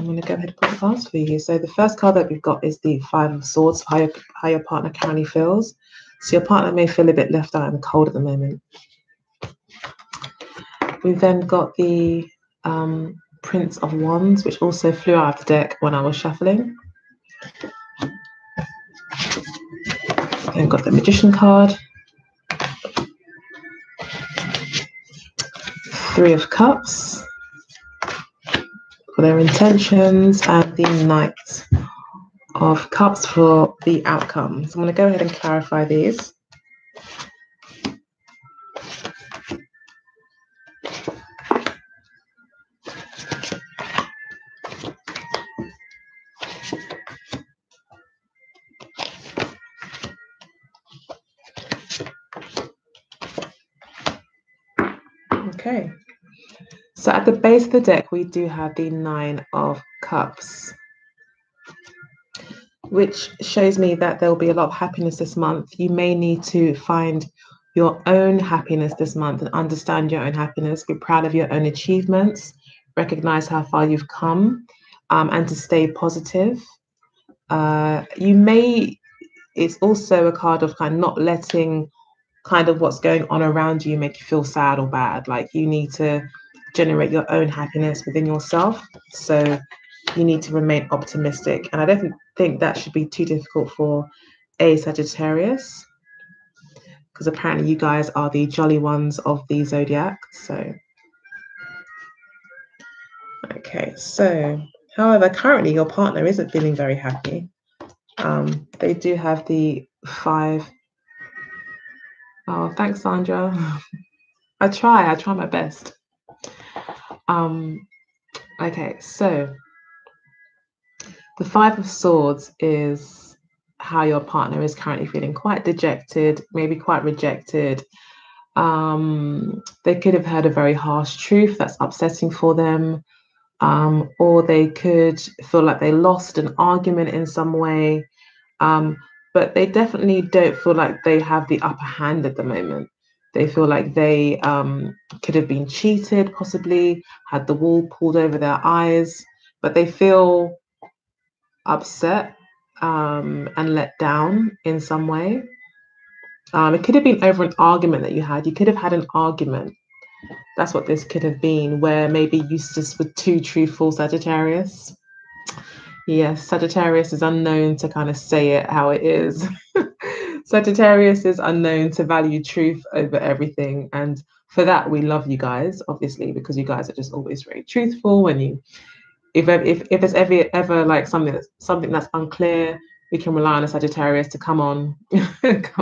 I'm going to go ahead and put the cards for you. So the first card that we've got is the Five of Swords, how your partner currently feels. So your partner may feel a bit left out and cold at the moment. We've then got the Prince of Wands, which also flew out of the deck when I was shuffling. Then got the Magician card. Three of Cups for their intentions, and the Knight of Cups for the outcome. So I'm going to go ahead and clarify these. Okay, so at the base of the deck, we do have the Nine of Cups, which shows me that there will be a lot of happiness this month. You may need to find your own happiness this month and understand your own happiness. Be proud of your own achievements, recognize how far you've come, and to stay positive. It's also a card of kind of not letting kind of what's going on around you make you feel sad or bad. Like, you need to generate your own happiness within yourself. So you need to remain optimistic. And I don't think that should be too difficult for a Sagittarius, because apparently you guys are the jolly ones of the zodiac. So, okay. So, however, currently your partner isn't feeling very happy. They do have the Five. Oh, thanks, Sandra. I try my best. Okay, so the Five of Swords is how your partner is currently feeling, quite dejected, maybe quite rejected. They could have heard a very harsh truth that's upsetting for them, or they could feel like they lost an argument in some way. But they definitely don't feel like they have the upper hand at the moment. They feel like they could have been cheated, possibly had the wool pulled over their eyes, but they feel upset and let down in some way. It could have been over an argument that you had. You could have had an argument. That's what this could have been, where maybe you just were too truthful, Sagittarius. Yes, Sagittarius is unknown to kind of say it how it is. Sagittarius is unknown to value truth over everything. And for that, we love you guys, obviously, because you guys are just always very truthful. When you, if there's ever like something that's unclear, we can rely on a Sagittarius to come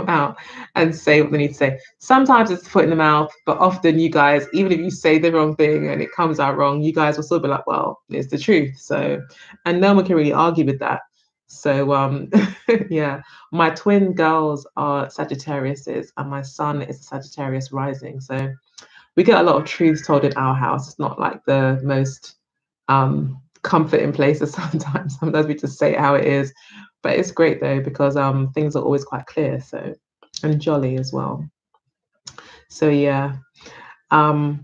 out and say what they need to say. Sometimes it's foot in the mouth, but often you guys, even if you say the wrong thing and it comes out wrong, you guys will still be like, well, it's the truth. So, and no one can really argue with that. So, yeah, my twin girls are Sagittariuses and my son is a Sagittarius rising. So we get a lot of truths told in our house. It's not like the most comforting places sometimes. Sometimes we just say it how it is. But it's great though, because things are always quite clear, so, and jolly as well. So yeah. They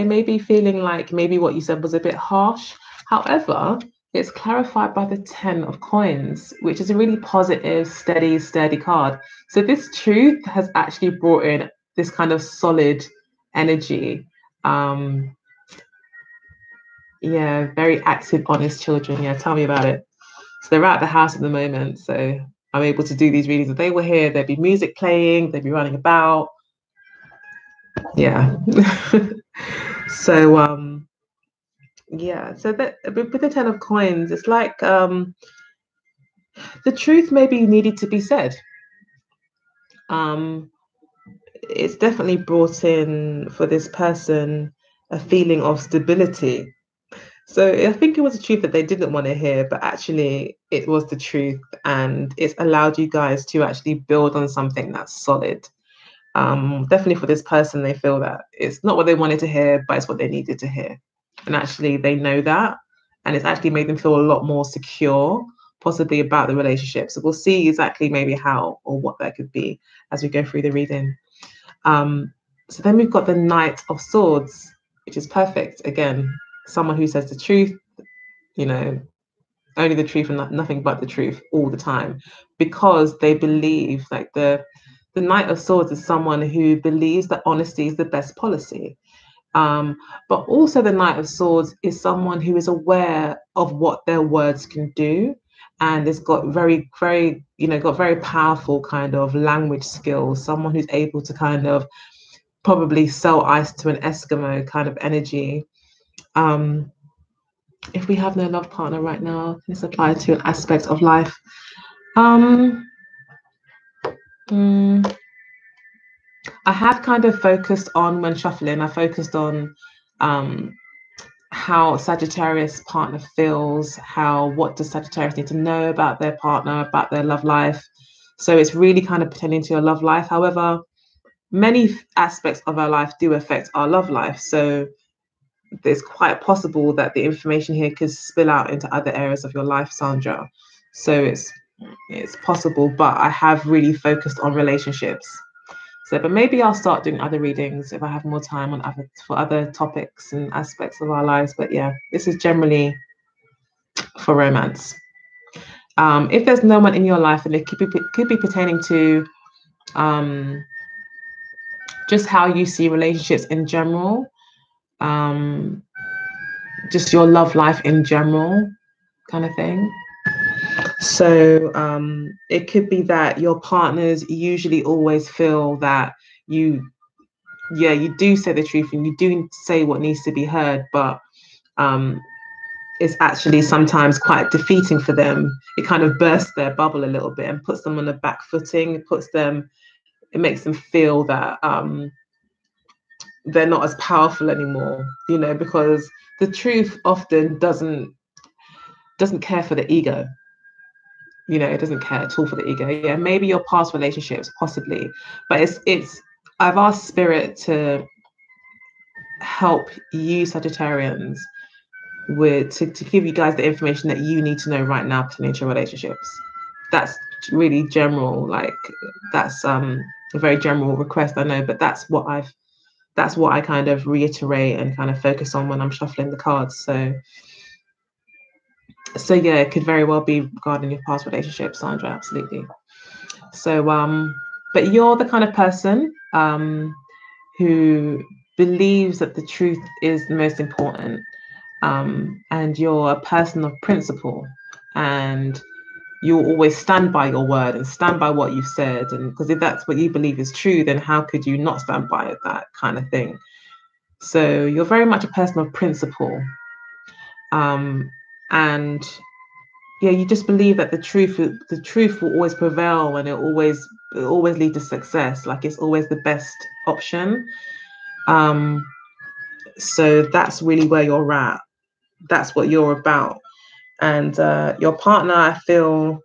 may be feeling like maybe what you said was a bit harsh. However, it's clarified by the 10 of Coins, which is a really positive, steady card. So this truth has actually brought in this kind of solid energy. Yeah, very active, honest children. Yeah, tell me about it. So they're at the house at the moment, so I'm able to do these readings. If they were here, there'd be music playing, they'd be running about. Yeah. So yeah, so that with the 10 of Coins, it's like the truth maybe needed to be said. It's definitely brought in for this person a feeling of stability. So I think it was a truth that they didn't want to hear, but actually it was the truth, and it's allowed you guys to actually build on something that's solid. Definitely for this person, they feel that it's not what they wanted to hear, but it's what they needed to hear. And actually they know that, and it's actually made them feel a lot more secure, possibly about the relationship. So we'll see exactly maybe how or what that could be as we go through the reading. So then we've got the Knight of Swords, which is perfect again. someone who says the truth, you know, only the truth and nothing but the truth all the time, because they believe, like the Knight of Swords is someone who believes that honesty is the best policy. But also the Knight of Swords is someone who is aware of what their words can do, and has got very, very, got very powerful kind of language skills. Someone who's able to kind of probably sell ice to an Eskimo kind of energy. If we have no love partner right now, can this apply to an aspect of life? Um, mm, I have kind of focused on, when shuffling, I focused on how Sagittarius partner feels, what does Sagittarius need to know about their partner, about their love life. So it's really kind of pertaining to your love life. However, many aspects of our life do affect our love life. So it's quite possible that the information here could spill out into other areas of your life, Sandra. So it's possible, but I have really focused on relationships. So, but maybe I'll start doing other readings if I have more time for other topics and aspects of our lives. But yeah, this is generally for romance. If there's no one in your life, and it could be pertaining to just how you see relationships in general, just your love life in general, kind of thing. So it could be that your partners usually always feel that you do say the truth and you do say what needs to be heard, but it's actually sometimes quite defeating for them. It kind of bursts their bubble a little bit and puts them on the back footing. It makes them feel that they're not as powerful anymore, because the truth often doesn't care for the ego. It doesn't care at all for the ego. Yeah, maybe your past relationships, possibly, but it's. I've asked Spirit to help you, Sagittarians, to give you guys the information that you need to know right now pertaining to your relationships. That's really general. Like that's a very general request, I know, but that's what I kind of reiterate and kind of focus on when I'm shuffling the cards. So yeah, it could very well be regarding your past relationship, Sandra, absolutely. So but you're the kind of person who believes that the truth is the most important, and you're a person of principle, and you'll always stand by your word and stand by what you've said, and because if that's what you believe is true, then how could you not stand by it, that kind of thing. So you're very much a person of principle, and yeah, you just believe that the truth will always prevail, and it always lead to success. Like it's always the best option. So that's really where you're at. That's what you're about. And your partner, I feel,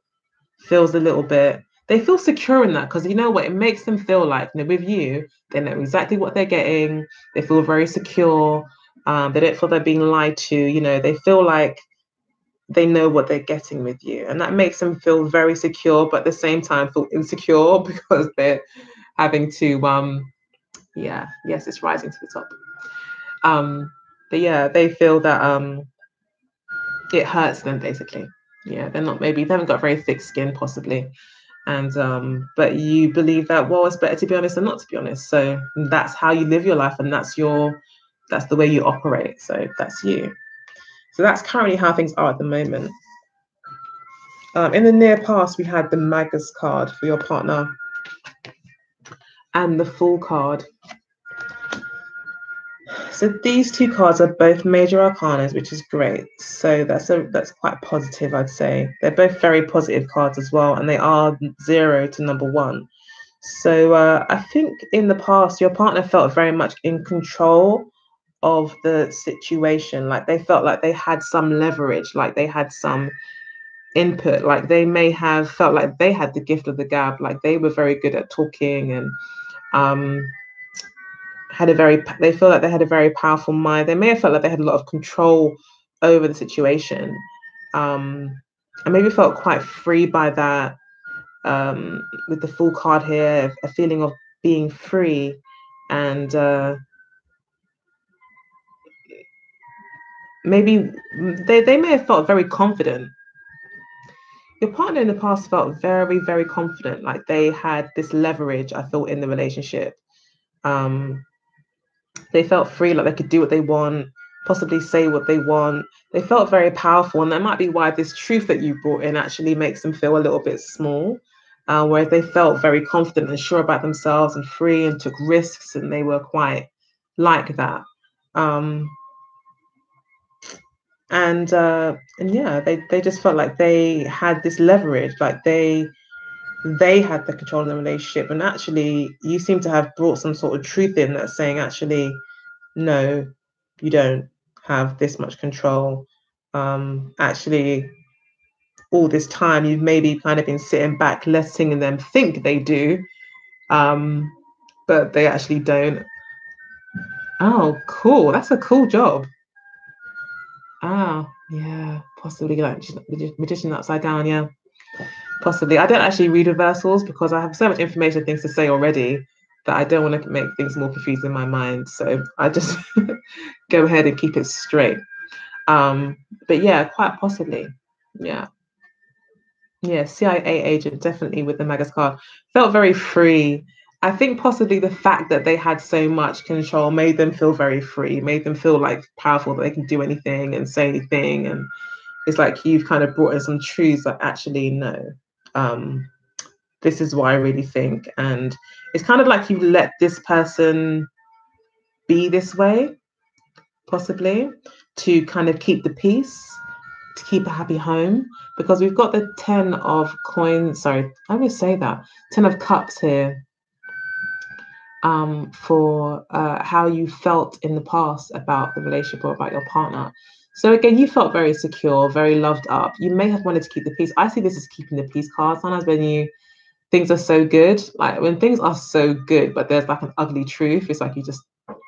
feels a little bit. They feel secure in that, because you know what, it makes them feel like, with you, they know exactly what they're getting. They feel very secure. They don't feel they're being lied to. They feel like they know what they're getting with you, and that makes them feel very secure, but at the same time feel insecure because they're having to yes, it's rising to the top. But yeah, they feel that it hurts them, basically. Yeah, they haven't got very thick skin, possibly. And but you believe that, well, it's better to be honest than not to be honest. So that's how you live your life, and that's the way you operate. So that's you. So that's currently how things are at the moment. In the near past, we had the Magus card for your partner and the Fool card. So these two cards are both major arcanas, which is great. So that's quite positive, I'd say. They're both very positive cards as well, and they are 0 to number 1. So I think in the past, your partner felt very much in control of the situation. Like they felt like they had some leverage, like they had some input, like they may have felt like they had the gift of the gab, like they were very good at talking, and they feel like they had a very powerful mind. They may have felt like they had a lot of control over the situation, and maybe felt quite free by that, with the Fool card here, a feeling of being free. And maybe they may have felt very confident. Your partner in the past felt very, very confident, like they had this leverage, I thought, in the relationship. Um, they felt free, like they could do what they want, possibly say what they want. They felt very powerful, and that might be why this truth that you brought in actually makes them feel a little bit small. Whereas they felt very confident and sure about themselves and free and took risks, and they were quite like that. Um, and yeah, they just felt like they had this leverage, like they had the control of the relationship. And actually, you seem to have brought some sort of truth in that, saying actually, no, you don't have this much control. Actually, all this time you've maybe kind of been sitting back, letting them think they do, um, but they actually don't. Oh, cool. That's a cool job. Ah, yeah, possibly like magician upside down. Yeah, possibly. I don't actually read reversals because I have so much information, things to say already, that I don't want to make things more confused in my mind. So I just go ahead and keep it straight. But yeah, quite possibly. Yeah. Yeah, CIA agent, definitely with the Magus card. Felt very free. I think possibly the fact that they had so much control made them feel very free, made them feel like powerful, that they can do anything and say anything. And it's like you've kind of brought in some truths that actually no, um, this is what I really think. And it's kind of like you let this person be this way, possibly, to kind of keep the peace, to keep a happy home, because we've got the 10 of coins. Sorry, I always say that 10 of cups here, for how you felt in the past about the relationship or about your partner. So again, you felt very secure, very loved up. You may have wanted to keep the peace. I see this as keeping the peace card. Sometimes when things are so good, like when things are so good, but there's like an ugly truth, it's like you just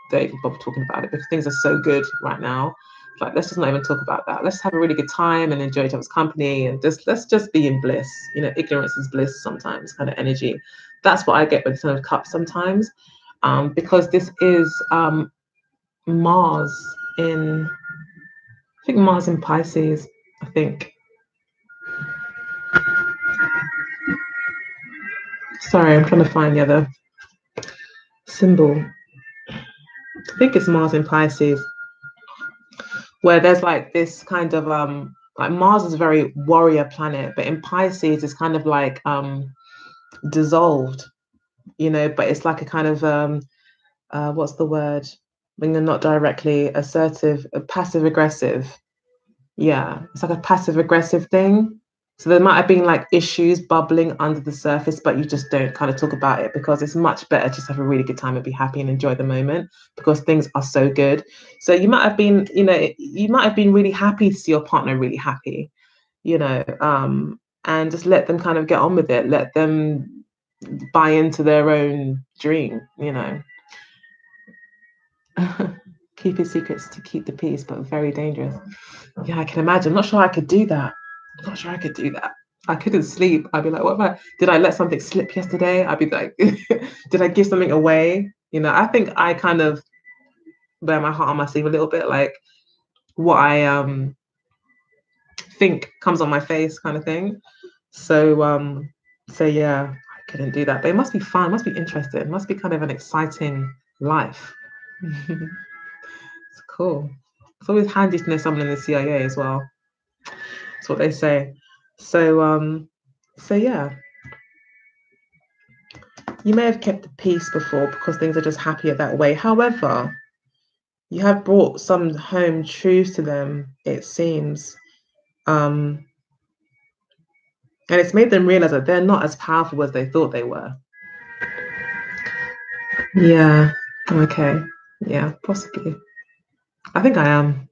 don't even bother talking about it because things are so good right now. Like, let's just not even talk about that. Let's have a really good time and enjoy each other's company, and just let's just be in bliss. You know, ignorance is bliss sometimes, kind of energy. That's what I get with the Ten of Cups sometimes, because this is Mars in, I think Mars in Pisces. I think. Sorry, I'm trying to find the other symbol. I think it's Mars in Pisces, where there's like this kind of like Mars is a very warrior planet, but in Pisces it's kind of like dissolved, you know, but it's like a kind of what's the word when you're not directly assertive, passive aggressive. Yeah, it's like a passive aggressive thing. So there might have been like issues bubbling under the surface, but you just don't kind of talk about it because it's much better just have a really good time and be happy and enjoy the moment because things are so good. So you might have been, you know, you might have been really happy to see your partner really happy, you know, and just let them kind of get on with it. Let them buy into their own dream, you know. Keeping secrets to keep the peace, but very dangerous. Yeah, I can imagine. I'm not sure I could do that. I'm not sure I could do that. I couldn't sleep. I'd be like, what if did I let something slip yesterday? I'd be like, did I give something away? You know, I think I kind of wear my heart on my sleeve a little bit, like what I think comes on my face kind of thing. So yeah, I couldn't do that. But it must be fun, it must be interesting, it must be kind of an exciting life. It's cool. It's always handy to know someone in the CIA as well. That's what they say. So yeah, you may have kept the peace before because things are just happier that way. However, you have brought some home truths to them, it seems. And it's made them realize that they're not as powerful as they thought they were. Yeah. Okay. Yeah, possibly. I think I am,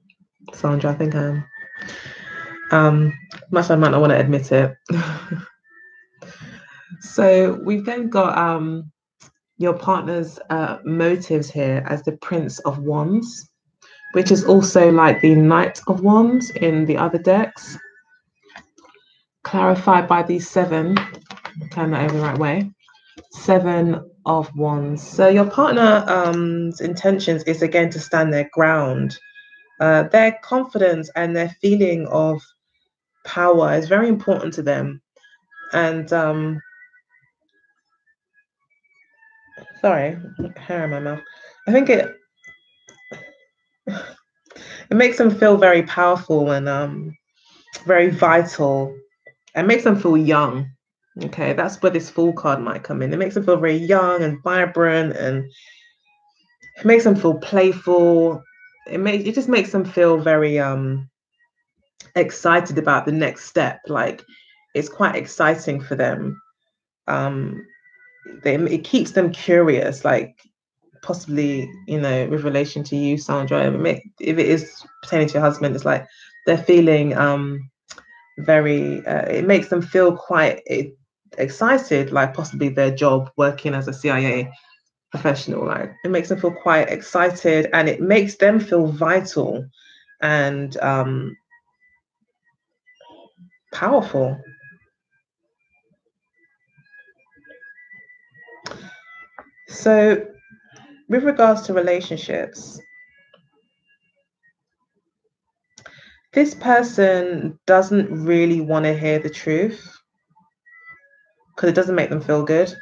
Sandra. I think I am. Much I might not want to admit it. So we've then got your partner's motives here as the Prince of Wands, which is also like the Knight of Wands in the other decks, clarified by these seven. Turn that over the right way. 7 of Wands. So your partner's intentions is again to stand their ground. Their confidence and their feeling of power is very important to them. And sorry, hair in my mouth. I think it makes them feel very powerful and very vital. It makes them feel young. Okay, that's where this Fool card might come in. It makes them feel very young and vibrant, and it makes them feel playful. It just makes them feel very excited about the next step. Like, it's quite exciting for them. It keeps them curious, like possibly, with relation to you, Sandra. If it is pertaining to your husband, it's like they're feeling very. It makes them feel quite excited, like possibly their job working as a CIA professional. Like, it makes them feel quite excited, and it makes them feel vital and powerful. So, with regards to relationships, this person doesn't really want to hear the truth because it doesn't make them feel good.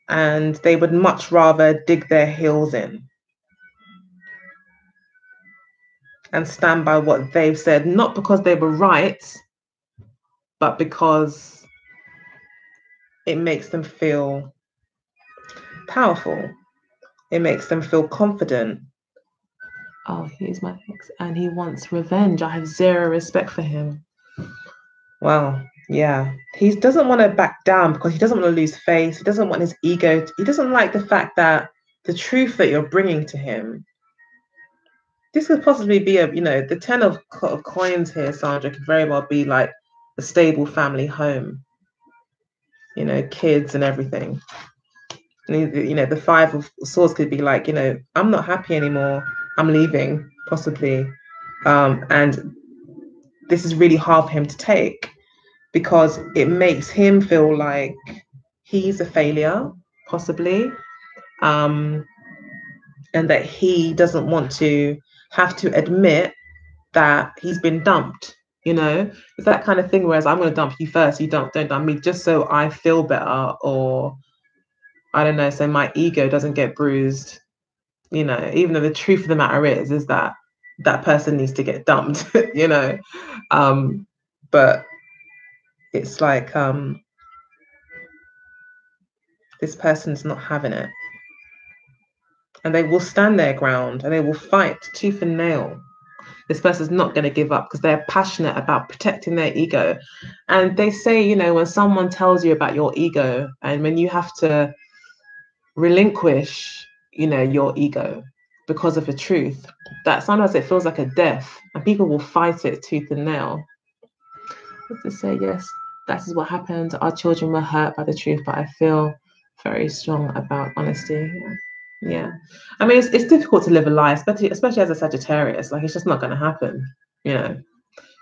And they would much rather dig their heels in and stand by what they've said, not because they were right, but because it makes them feel powerful. It makes them feel confident. Oh, he's my ex, and he wants revenge. I have zero respect for him. Well, yeah. He doesn't want to back down because he doesn't want to lose face. He doesn't want his ego. He doesn't like the fact that the truth that you're bringing to him. This could possibly be the 10 of coins here, Sandra, could very well be like a stable family home, kids and everything. And, the 5 of swords could be like, I'm not happy anymore. I'm leaving, possibly. And this is really hard for him to take because it makes him feel like he's a failure, possibly. And that he doesn't want to have to admit that he's been dumped. It's that kind of thing, whereas I'm going to dump you first, you don't dump me, just so I feel better, or I don't know, so my ego doesn't get bruised, even though the truth of the matter is that that person needs to get dumped. But it's like this person's not having it, and they will stand their ground and they will fight tooth and nail. This person's not going to give up because they're passionate about protecting their ego. And they say, when someone tells you about your ego and when you have to relinquish, your ego because of the truth, that sometimes it feels like a death and people will fight it tooth and nail. To say, yes, that is what happened. Our children were hurt by the truth, but I feel very strong about honesty. Yeah. I mean, it's difficult to live a lie, especially as a Sagittarius. Like, it's just not going to happen. It's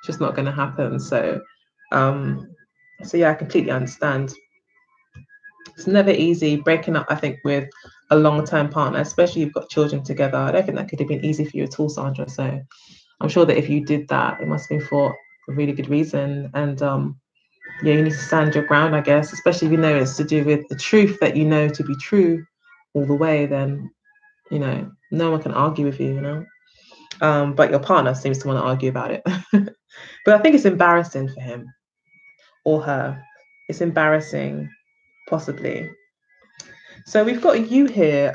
just not going to happen. So yeah, I completely understand. It's never easy breaking up, I think, with a long-term partner, especially if you've got children together. I don't think that could have been easy for you at all, Sandra. So I'm sure that if you did that, it must have been for a really good reason. And yeah, you need to stand your ground, I guess, especially if you know it's to do with the truth that you know to be true all the way. Then no one can argue with you, but your partner seems to want to argue about it. But I think it's embarrassing for him or her. It's embarrassing, possibly. So we've got you here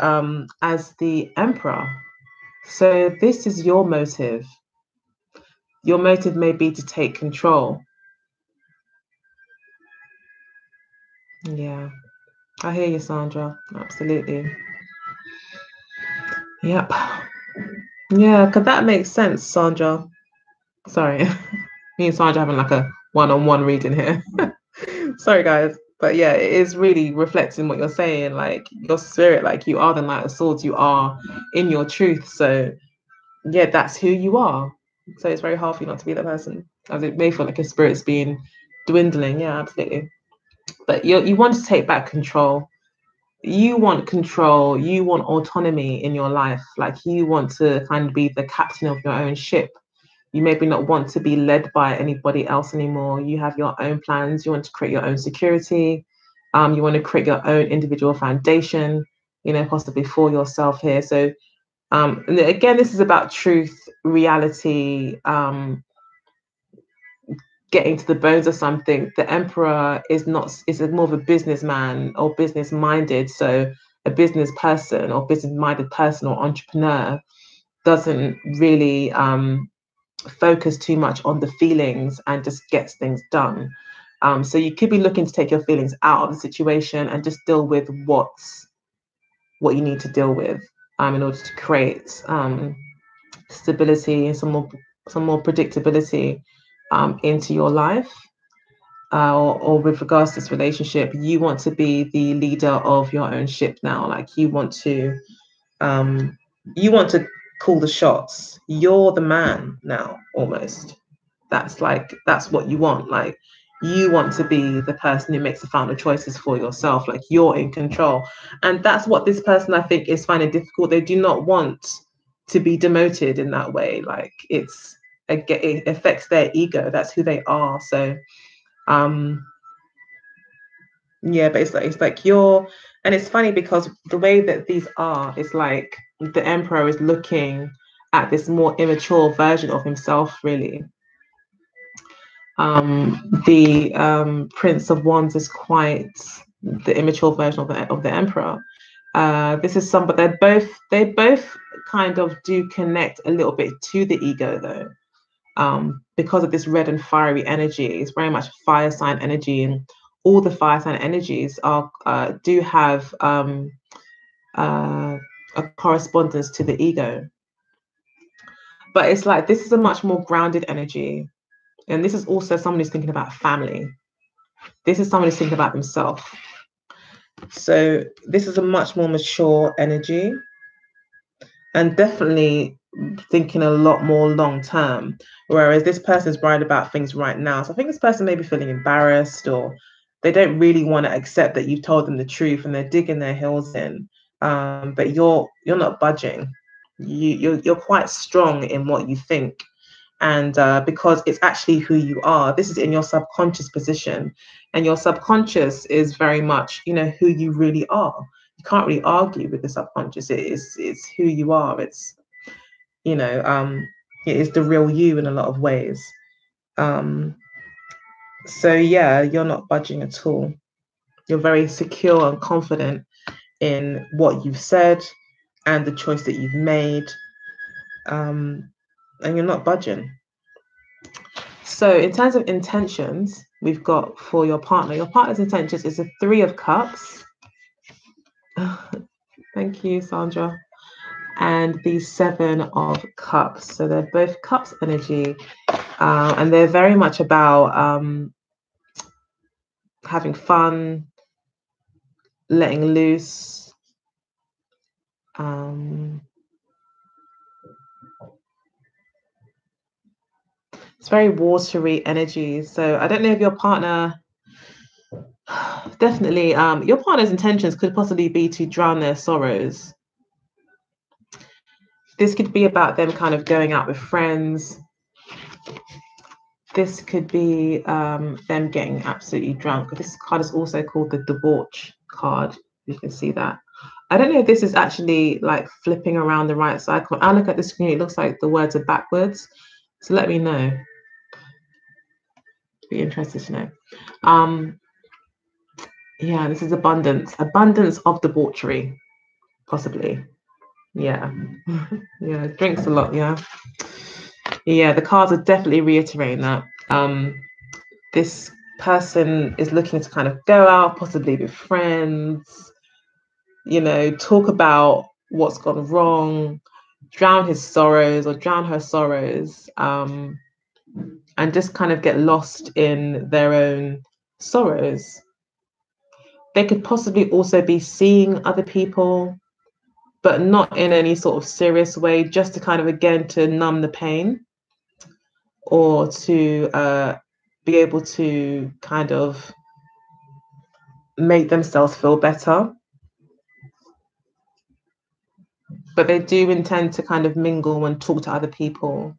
as the Emperor. So this is your motive. Your motive may be to take control. Yeah, I hear you, Sandra. Absolutely. Yep. Yeah, because that makes sense, Sandra. Sorry. Me and Sandra having like a one-on-one reading here. Sorry, guys. But yeah, it is really reflecting what you're saying. Like, your spirit, like, you are the Knight of Swords. You are in your truth. So yeah, that's who you are. So it's very hard for you not to be that person, as it may feel like your spirit's being dwindling. Yeah, absolutely. But you want to take back control. you want control, you want autonomy in your life. Like you want to kind of be the captain of your own ship. You maybe not want to be led by anybody else anymore. You have your own plans. You want to create your own security. You want to create your own individual foundation, possibly for yourself here. So and again, this is about truth, reality, getting to the bones of something. The emperor is more of a businessman or business minded. So a business person or business minded person or entrepreneur doesn't really focus too much on the feelings and just gets things done. So you could be looking to take your feelings out of the situation and just deal with what you need to deal with in order to create stability and some more predictability into your life. Or with regards to this relationship, you want to be the leader of your own ship now. Like you want to call the shots. You're the man now, almost. That's what you want. Like you want to be the person who makes the final choices for yourself. Like you're in control. And that's what this person, I think, is finding difficult. They do not want to be demoted in that way. Like it affects their ego. That's who they are. So yeah, but it's like you're, and it's funny because the way that these are, it's like the emperor is looking at this more immature version of himself, really. The Prince of Wands is quite the immature version of the emperor. This is but they both kind of do connect a little bit to the ego though. Because of this red and fiery energy. It's very much fire sign energy, and all the fire sign energies do have a correspondence to the ego. But it's like this is a much more grounded energy, and this is also someone who's thinking about family. This is someone who's thinking about themselves. So this is a much more mature energy, and definitely thinking a lot more long term, whereas this person is worried about things right now. So I think this person may be feeling embarrassed, or they don't really want to accept that you've told them the truth, and they're digging their heels in. But you're not budging. You're quite strong in what you think, and because it's actually who you are. This is in your subconscious position, and your subconscious is very much who you really are. You can't really argue with the subconscious. It's who you are. It's it is the real you in a lot of ways. So yeah, you're not budging at all. You're very secure and confident in what you've said and the choice that you've made, and you're not budging. So in terms of intentions, we've got for your partner. Your partner's intentions is the 3 of Cups. Thank you, Sandra. And the 7 of Cups. So they're both Cups energy, and they're very much about having fun, letting loose. It's very watery energy. So I don't know if your partner, definitely, your partner's intentions could possibly be to drown their sorrows. This could be about them kind of going out with friends. This could be them getting absolutely drunk. This card is also called the debauch card. You can see that. I don't know if this is actually like flipping around the right side. When I look at the screen, it looks like the words are backwards. So let me know. Be interested to know. Yeah, this is abundance of debauchery, possibly. Yeah. Yeah, drinks a lot. Yeah, the cards are definitely reiterating that. This person is looking to kind of go out, possibly with friends, talk about what's gone wrong, drown his sorrows or drown her sorrows, and just kind of get lost in their own sorrows. They could possibly also be seeing other people, but not in any sort of serious way, just to kind of, again, to numb the pain, or to be able to kind of make themselves feel better. but they do intend to kind of mingle and talk to other people.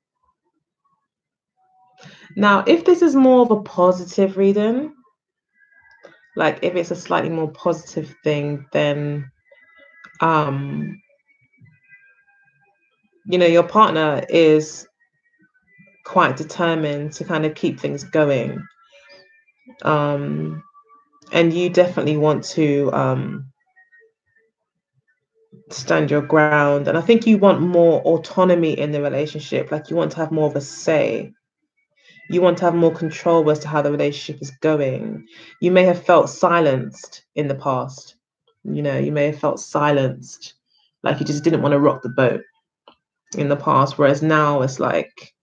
Now, if this is more of a positive reading, like if it's a slightly more positive thing, then you know, your partner is quite determined to kind of keep things going. And you definitely want to stand your ground. And I think you want more autonomy in the relationship. Like you want to have more of a say. You want to have more control as to how the relationship is going. You may have felt silenced in the past. You know, you may have felt silenced, like you just didn't want to rock the boat in the past. Whereas now it's like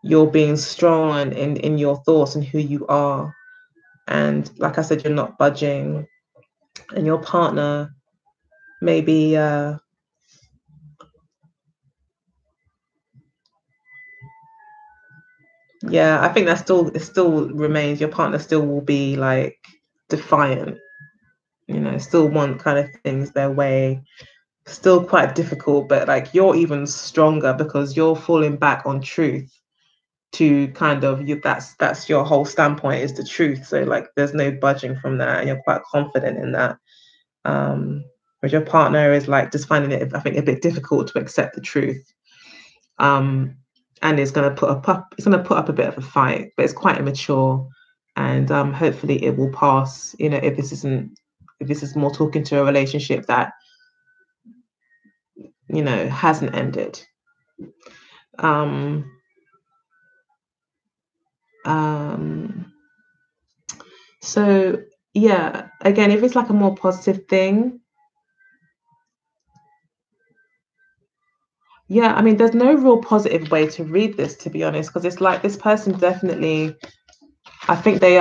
you're being strong in your thoughts and who you are. And like I said, you're not budging. And your partner maybe yeah, I think that still remains. Your partner still will be like defiant, you know, still want kind of things their way, still quite difficult, but like you're even stronger because you're falling back on truth to kind of you that's your whole standpoint is the truth. So like there's no budging from that and you're quite confident in that. But your partner is like just finding it, I think, a bit difficult to accept the truth. And it's going to put up a bit of a fight, but it's quite immature, and hopefully it will pass. You know, if this is more talking to a relationship that you know hasn't ended. So yeah, again, if it's like a more positive thing, yeah, I mean, there's no real positive way to read this, to be honest, because it's like this person definitely, I think they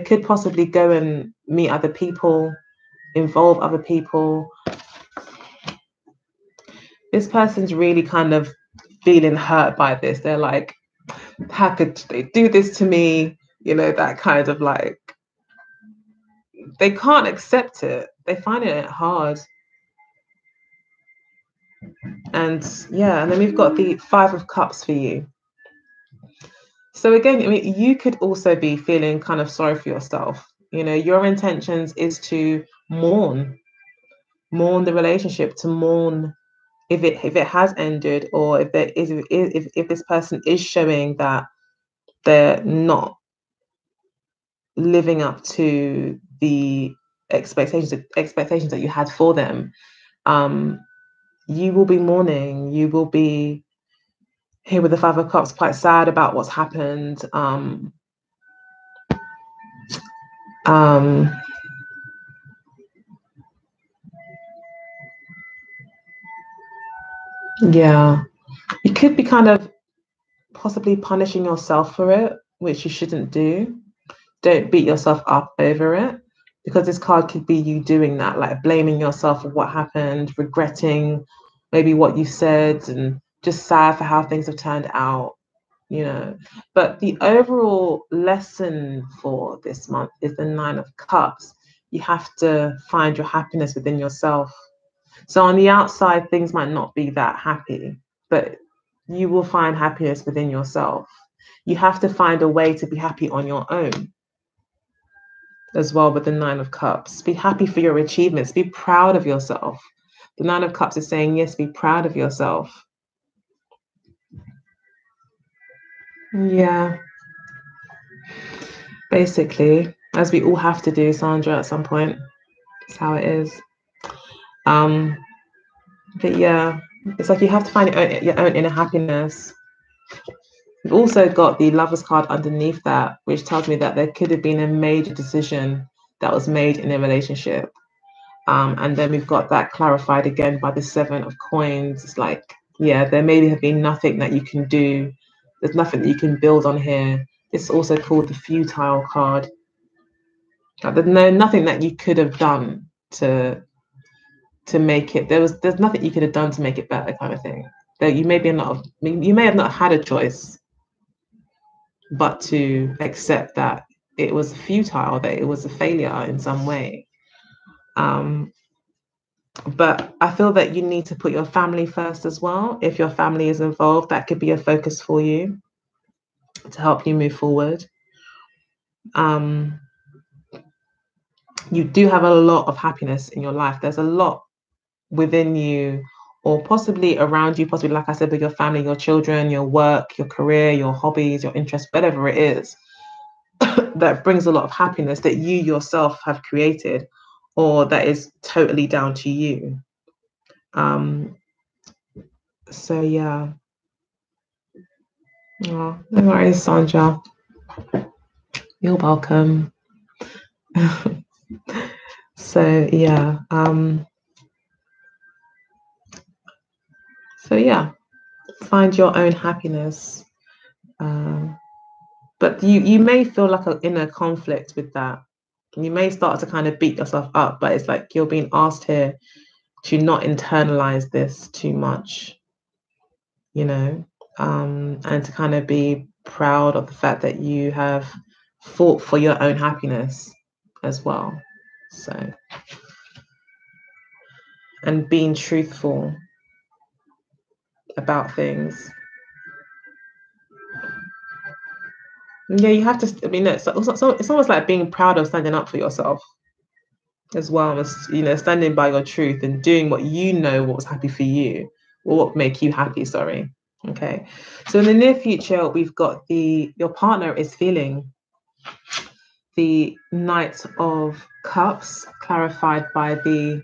could possibly go and meet other people, involve other people. This person's really kind of feeling hurt by this. They're like, how could they do this to me? You know, that kind of like, they can't accept it. They find it hard. And yeah, and then we've got the Five of Cups for you. So again, I mean, you could also be feeling kind of sorry for yourself. You know, your intentions is to mourn the relationship, to mourn if it has ended, or if there is if this person is showing that they're not living up to the expectations that you had for them. You will be mourning. You will be here with the Five of Cups, quite sad about what's happened. Yeah, you could be kind of possibly punishing yourself for it, which you shouldn't do. Don't beat yourself up over it, because this card could be you doing that, like blaming yourself for what happened, regretting maybe what you said, and just sad for how things have turned out, you know. But the overall lesson for this month is the Nine of Cups. You have to find your happiness within yourself. So on the outside, things might not be that happy, but you will find happiness within yourself. You have to find a way to be happy on your own as well with the Nine of Cups. Be happy for your achievements. Be proud of yourself. The Nine of Cups is saying, yes, be proud of yourself. Yeah. Basically, as we all have to do, Sandra, at some point. It's how it is. But yeah, it's like you have to find your own inner happiness. We've also got the Lovers card underneath that, which tells me that there could have been a major decision that was made in a relationship. And then we've got that clarified again by the Seven of Coins. It's like, yeah, there may have been nothing that you can do. There's nothing that you can build on here. It's also called the Futile card. Like, there's nothing that you could have done to make it. There's nothing you could have done to make it better, kind of thing. That you may have not had a choice, but to accept that it was futile, that it was a failure in some way. But I feel that you need to put your family first as well. If your family is involved, that could be a focus for you to help you move forward. You do have a lot of happiness in your life. There's a lot within you, or possibly around you, possibly, like I said, with your family, your children, your work, your career, your hobbies, your interests, whatever it is, that brings a lot of happiness that you yourself have created, or that is totally down to you. So yeah. Oh, no worries, Sandra. You're welcome. So yeah. So yeah, find your own happiness. But you may feel like in a conflict with that. You may start to kind of beat yourself up, but it's like you're being asked here to not internalize this too much, you know, and to kind of be proud of the fact that you have fought for your own happiness as well. So, and being truthful about things. Yeah, you have to. I mean, it's almost like being proud of standing up for yourself as well as, standing by your truth and doing what you know what was happy for you, or what make you happy. Sorry. Okay. So in the near future, we've got your partner is feeling the Knight of Cups, clarified by the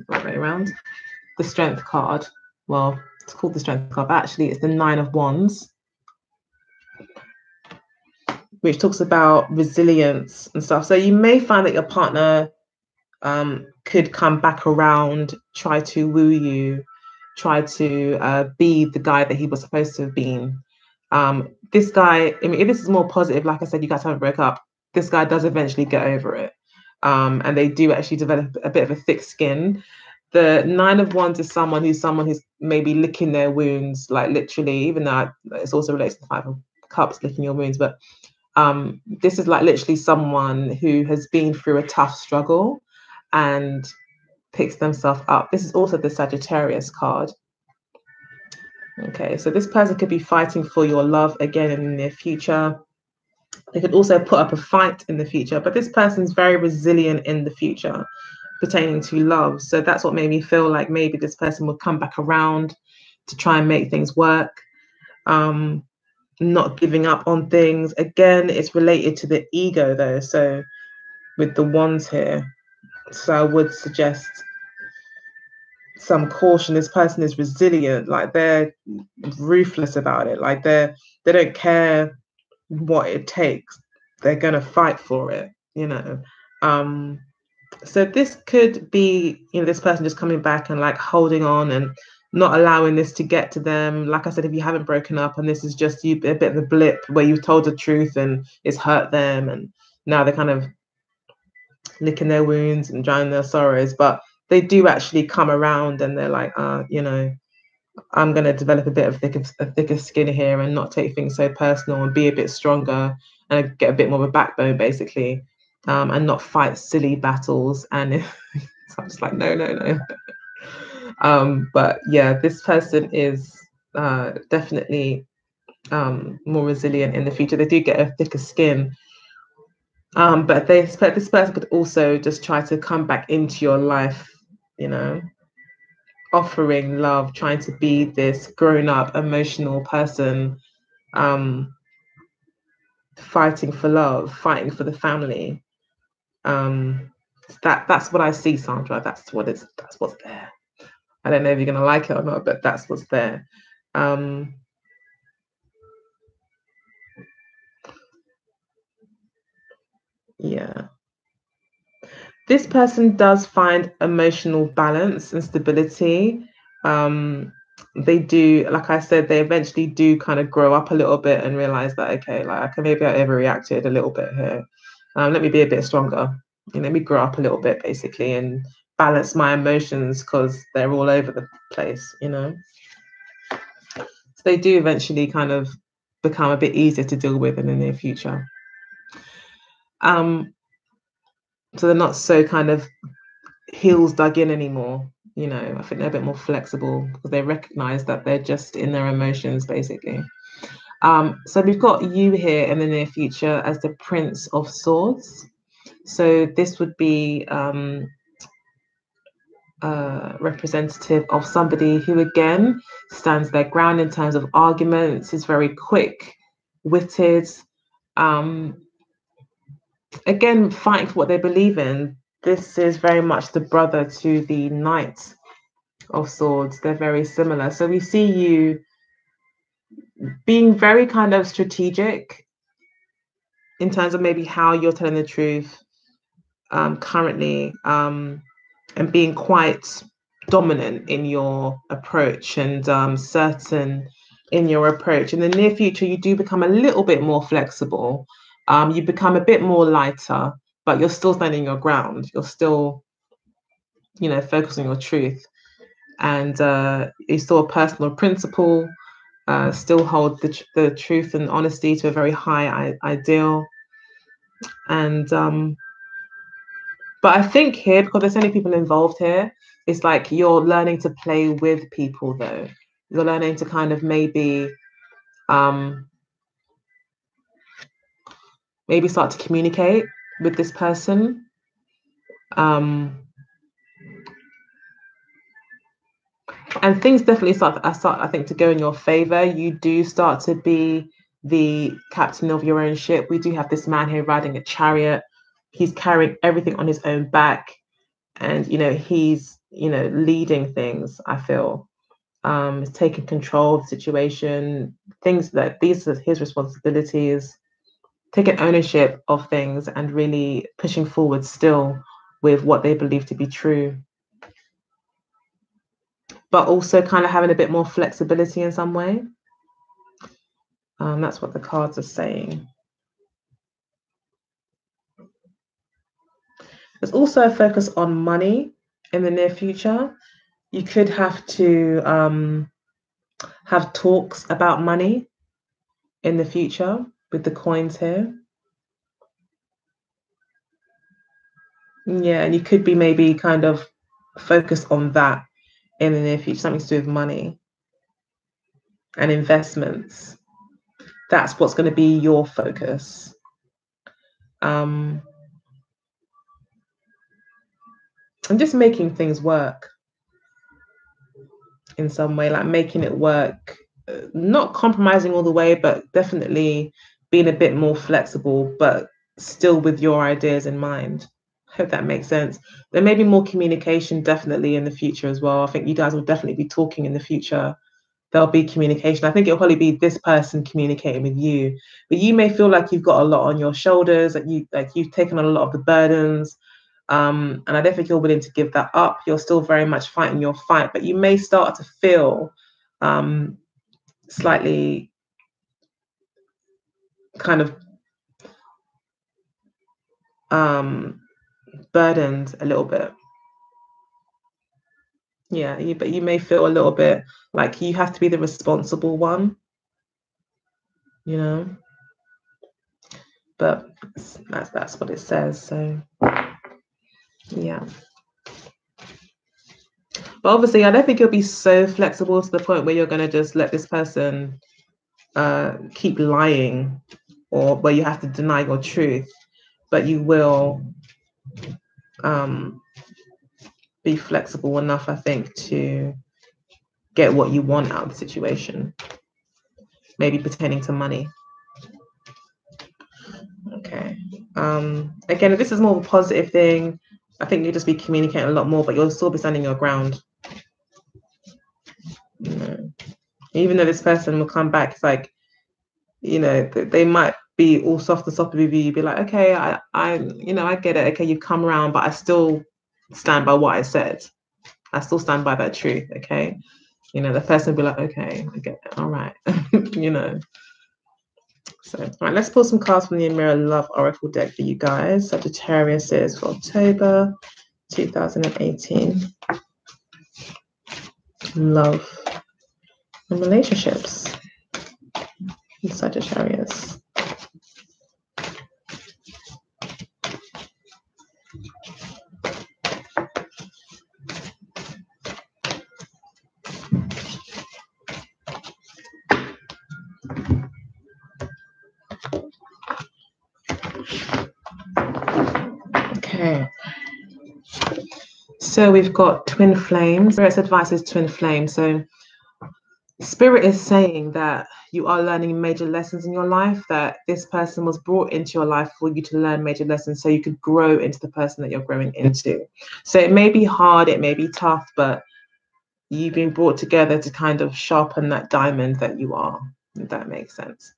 way around, the Strength card. Well, it's called the Strength card, but actually it's the Nine of Wands, which talks about resilience and stuff. So you may find that your partner could come back around, try to woo you, try to be the guy that he was supposed to have been. This guy, I mean, if this is more positive, like I said, you guys haven't broke up, this guy does eventually get over it. And they do actually develop a bit of a thick skin. The Nine of Wands is someone who's maybe licking their wounds, like literally, even though it's also related to the Five of Cups, licking your wounds. But this is like literally someone who has been through a tough struggle and picks themselves up. This is also the Sagittarius card. Okay, so this person could be fighting for your love again in the near future. They could also put up a fight in the future, but this person's very resilient in the future pertaining to love. So that's what made me feel like maybe this person will come back around to try and make things work. Not giving up on things. Again, it's related to the ego though. So with the wands here, so I would suggest some caution. This person is resilient, like they're ruthless about it, like they don't care what it takes, they're gonna fight for it, so this could be, this person just coming back and like holding on and not allowing this to get to them. Like I said, if you haven't broken up and this is just a bit of a blip where you've told the truth and it's hurt them, and now they're kind of licking their wounds and drowning their sorrows, but they do actually come around and they're like, I'm going to develop a bit of thicker skin here and not take things so personal and be a bit stronger and get a bit more of a backbone, basically, and not fight silly battles. And so I'm just like, no. But yeah, this person is definitely more resilient in the future. They do get a thicker skin. But this person could also just try to come back into your life, offering love, trying to be this grown-up, emotional person, fighting for love, fighting for the family. That's what I see, Sandra. That's what's there. I don't know if you're gonna like it or not, but that's what's there. Yeah. This person does find emotional balance and stability. They do, like I said, they eventually do kind of grow up a little bit and realize that, okay, like maybe I overreacted a little bit here. Let me be a bit stronger. Let me grow up a little bit, basically, and balance my emotions because they're all over the place, So they do eventually kind of become a bit easier to deal with in the near future. So they're not so kind of heels dug in anymore, you know, I think they're a bit more flexible because they recognize that they're just in their emotions, basically. So we've got you here in the near future as the Prince of Swords. So this would be representative of somebody who, again, stands their ground in terms of arguments, is very quick-witted, again, fighting for what they believe in. This is very much the brother to the Knight of Swords. They're very similar. So we see you being very kind of strategic in terms of maybe how you're telling the truth currently, and being quite dominant in your approach and certain in your approach. In the near future, you do become a little bit more flexible. You become a bit more lighter, but you're still standing your ground. You're still, you know, focusing on your truth. And you still a personal principle, still hold the truth and honesty to a very high ideal. And but I think here, because there's so many people involved here, it's like you're learning to play with people, though. You're learning to kind of maybe start to communicate with this person. And things definitely start, I think, to go in your favor. You do start to be the captain of your own ship. We do have this man here riding a chariot. He's carrying everything on his own back. And, you know, he's, you know, leading things, I feel. He's taking control of the situation, things that these are his responsibilities, taking ownership of things and really pushing forward still with what they believe to be true. But also kind of having a bit more flexibility in some way. That's what the cards are saying. There's also a focus on money in the near future. You could have to have talks about money in the future with the coins here. Yeah, and you could be maybe kind of focused on that in the near future, something to do with money and investments. That's what's going to be your focus. And just making things work in some way, like making it work, not compromising all the way, but definitely being a bit more flexible, but still with your ideas in mind. I hope that makes sense. There may be more communication definitely in the future as well. I think you guys will definitely be talking in the future. There'll be communication. I think it'll probably be this person communicating with you, but you may feel like you've got a lot on your shoulders, that you've taken on a lot of the burdens. And I don't think you're willing to give that up. You're still very much fighting your fight, but you may start to feel slightly kind of burdened a little bit. Yeah, but you may feel a little bit like you have to be the responsible one, you know. But that's what it says. So yeah. But obviously, I don't think you'll be so flexible to the point where you're going to just let this person keep lying, or where you have to deny your truth. But you will be flexible enough, I think, to get what you want out of the situation. Maybe pertaining to money. Okay. Again, if this is more of a positive thing, I think you'll just be communicating a lot more, but you'll still be standing your ground. You know, even though this person will come back, it's like, you know, they might be all soft and soft with you. You'd be like, okay, I get it. Okay, you've come around, but I still stand by what I said. I still stand by that truth. Okay, you know, the person will be like, okay, I get it. All right, you know. So, all right, let's pull some cards from the Mirror Love Oracle deck for you guys. Sagittarius is for October 2018. Love and relationships. Sagittarius. Okay. So we've got twin flames. Spirit's advice is twin flame. So Spirit is saying that you are learning major lessons in your life, that this person was brought into your life for you to learn major lessons so you could grow into the person that you're growing into. So it may be hard, it may be tough, but you've been brought together to kind of sharpen that diamond that you are, if that makes sense.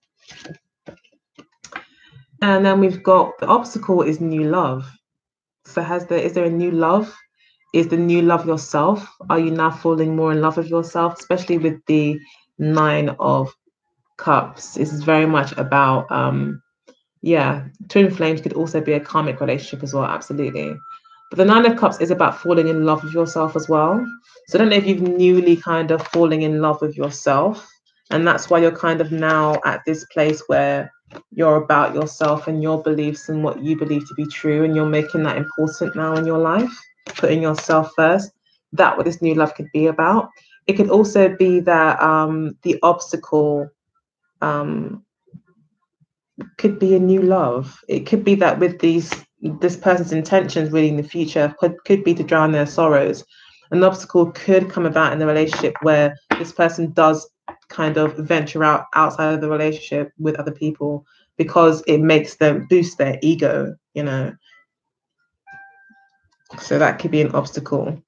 And then we've got the obstacle is new love. So is there a new love? Is the new love yourself? Are you now falling more in love with yourself, especially with the 9 of Cups? This is very much about twin flames could also be a karmic relationship as well, absolutely. But the 9 of Cups is about falling in love with yourself as well. So I don't know if you've newly kind of falling in love with yourself, and that's why you're kind of now at this place where you're about yourself and your beliefs and what you believe to be true, and you're making that important now in your life, putting yourself first. That's what this new love could be about. It could also be that the obstacle could be a new love. It could be that with this person's intentions really in the future could be to drown their sorrows. An obstacle could come about in the relationship where this person does kind of venture outside of the relationship with other people because it makes them boost their ego, you know. So that could be an obstacle.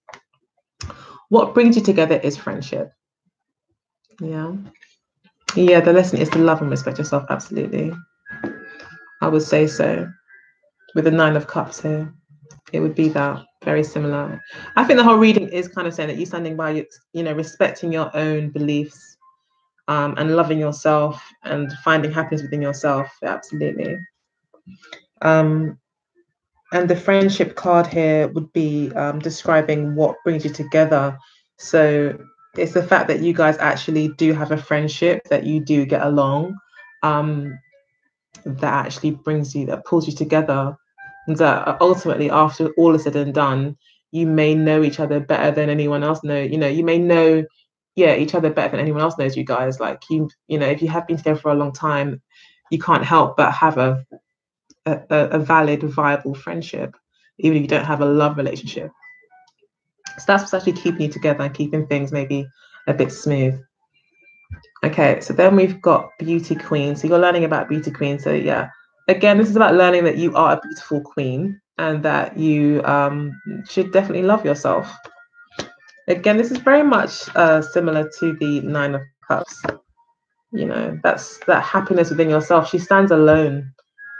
What brings you together is friendship. Yeah, the lesson is to love and respect yourself. Absolutely, I would say so. With the 9 of Cups here, it would be that very similar. I think the whole reading is kind of saying that you standing by, respecting your own beliefs, and loving yourself and finding happiness within yourself. Absolutely. And the friendship card here would be describing what brings you together. So it's the fact that you guys actually do have a friendship, that you do get along, that actually that pulls you together. And that ultimately, after all is said and done, you may know each other better than anyone else you may know each other better than anyone else knows you guys. Like if you have been together for a long time, you can't help but have a valid, viable friendship, even if you don't have a love relationship. So that's what's actually keeping you together and keeping things maybe a bit smooth. Okay, so then we've got Beauty Queen. So you're learning about Beauty Queen. So yeah, again, this is about learning that you are a beautiful queen and that you should definitely love yourself. Again, this is very much similar to the 9 of Cups. That's that happiness within yourself. She stands alone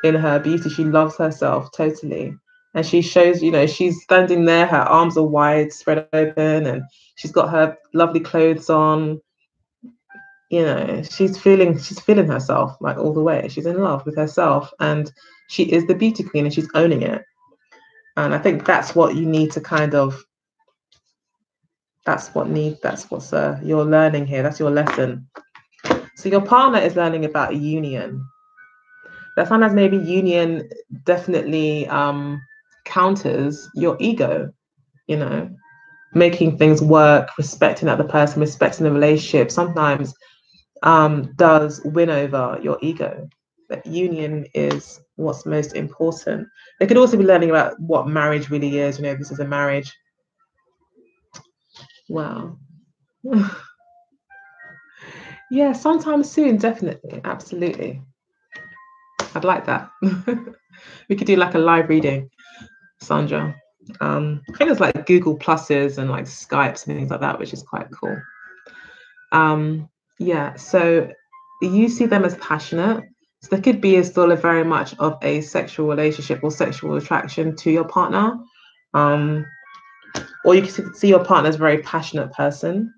in her beauty. She loves herself totally. And she shows, she's standing there, her arms are wide, spread open, and she's got her lovely clothes on. She's feeling herself like all the way. She's in love with herself, and she is the beauty queen, and she's owning it. And I think that's what you need to kind of, that's what's you're learning here. That's your lesson. So your partner is learning about union. That sometimes maybe union definitely counters your ego, making things work, respecting the other person, respecting the relationship sometimes does win over your ego. That union is what's most important. They could also be learning about what marriage really is. This is a marriage. Wow. Yeah, sometime soon, definitely. Absolutely. I'd like that. We could do like a live reading, Sandra. I think there's like Google Pluses and like Skypes and things like that, which is quite cool. So you see them as passionate. So there could be still very much of a sexual relationship or sexual attraction to your partner. Or you can see your partner as a very passionate person.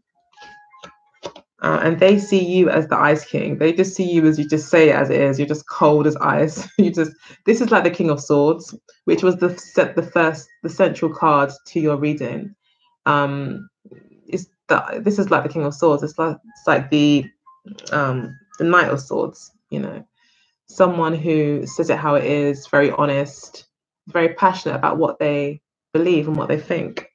And they see you as the Ice King. They just see you as, you just say it as it is. You're just cold as ice. This is like the King of Swords, which was the central card to your reading. This is like the King of Swords. It's like the Knight of Swords. Someone who says it how it is, very honest, very passionate about what they believe and what they think.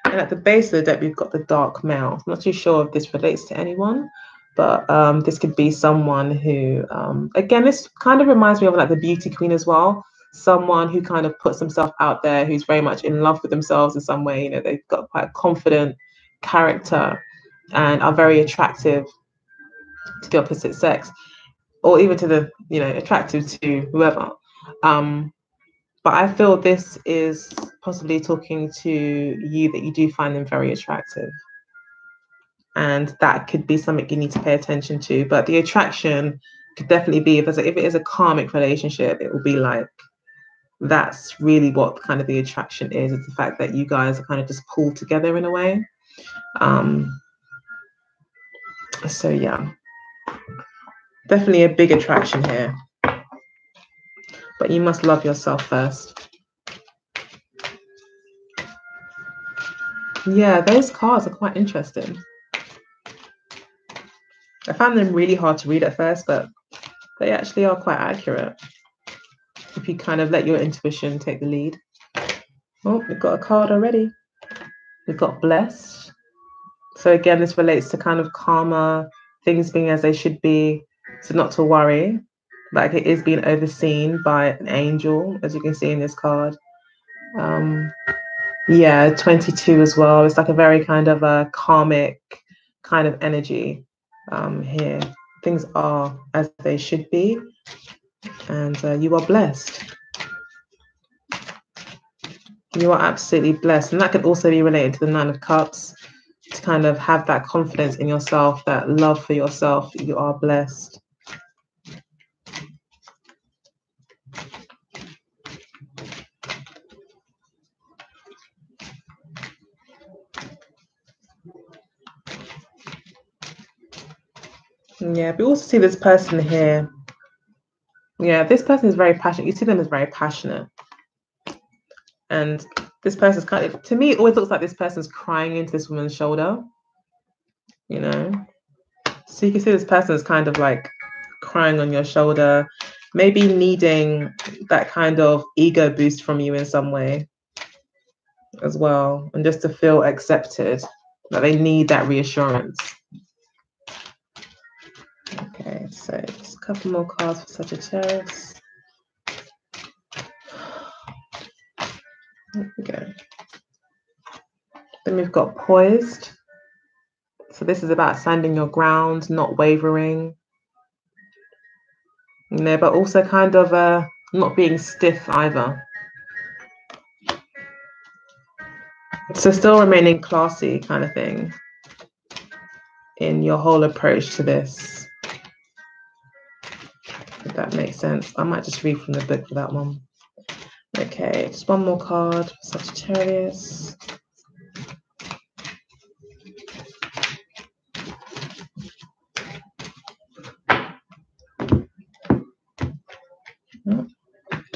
And at the base of the deck, we've got the Dark Male. I'm not too sure if this relates to anyone, but this could be someone who, again, this kind of reminds me of like the Beauty Queen as well. someone who kind of puts themselves out there, who's very much in love with themselves in some way. You know, they've got quite a confident character and are very attractive to the opposite sex, or even to the, you know, attractive to whoever. But I feel this is possibly talking to you, that you do find them very attractive. And that could be something you need to pay attention to. But the attraction could definitely be, if it is a karmic relationship, it will be like, that's really what kind of the attraction is. It's the fact that you guys are kind of just pulled together in a way. So yeah, definitely a big attraction here. But you must love yourself first. Yeah, those cards are quite interesting. I found them really hard to read at first, but they actually are quite accurate if you kind of let your intuition take the lead. Oh, we've got a card already. We've got blessed. So again, this relates to kind of karma, things being as they should be, so not to worry. Like, it is being overseen by an angel, as you can see in this card. Yeah, 22 as well. It's like a very kind of a karmic kind of energy here. Things are as they should be, and you are blessed. You are absolutely blessed. And that could also be related to the Nine of Cups, to kind of have that confidence in yourself, that love for yourself. You are blessed. Yeah, but we also see this person here. Yeah, this person is very passionate. You see them as very passionate. And this person's kind of, to me, it always looks like this person's crying into this woman's shoulder, you know? So you can see this person is kind of like crying on your shoulder, maybe needing that kind of ego boost from you in some way as well, and just to feel accepted, that they need that reassurance. Okay, so just a couple more cards for Sagittarius. There we go. Then we've got poised. So this is about standing your ground, not wavering, you know, but also kind of not being stiff either. So still remaining classy kind of thing in your whole approach to this, if that makes sense. I might just read from the book for that one. Okay, just one more card for Sagittarius.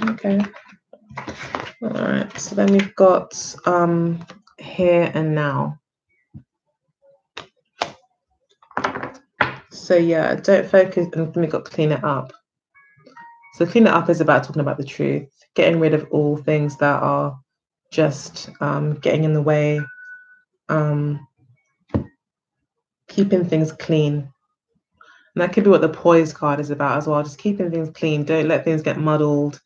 Okay. All right, so then we've got here and now. So yeah, don't focus, and we've got clean it up. So clean it up is about talking about the truth, getting rid of all things that are just getting in the way, keeping things clean. And that could be what the poise card is about as well, just keeping things clean. Don't let things get muddled.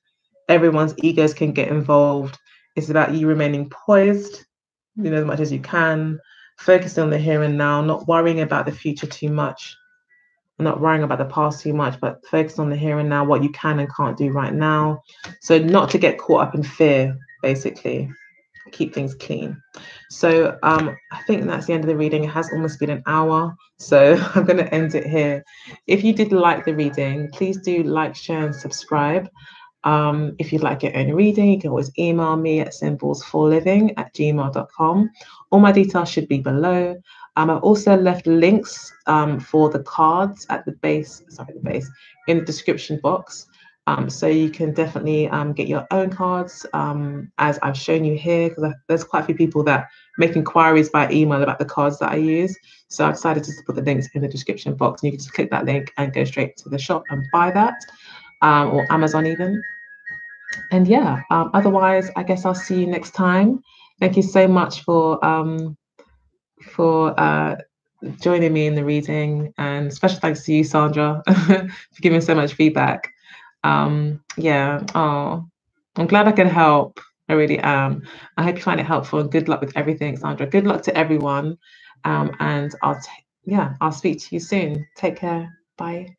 Everyone's egos can get involved. It's about you remaining poised, you know, as much as you can, focusing on the here and now, not worrying about the future too much, not worrying about the past too much, but focus on the here and now, what you can and can't do right now. So not to get caught up in fear, basically. Keep things clean. So I think that's the end of the reading. It has almost been an hour, so I'm going to end it here. If you did like the reading, please do like, share, and subscribe. If you'd like your own reading, you can always email me at symbolsforliving@gmail.com. All my details should be below. I've also left links for the cards at the base, in the description box. So you can definitely get your own cards, as I've shown you here, because there's quite a few people that make inquiries by email about the cards that I use. So I decided just to put the links in the description box, and you can just click that link and go straight to the shop and buy that, or Amazon even. And yeah, otherwise, I guess I'll see you next time. Thank you so much for joining me in the reading, and special thanks to you, Sandra, for giving so much feedback. Yeah. Oh. I'm glad I could help. I really am. I hope you find it helpful and good luck with everything, Sandra. Good luck to everyone. And I'll speak to you soon. Take care. Bye.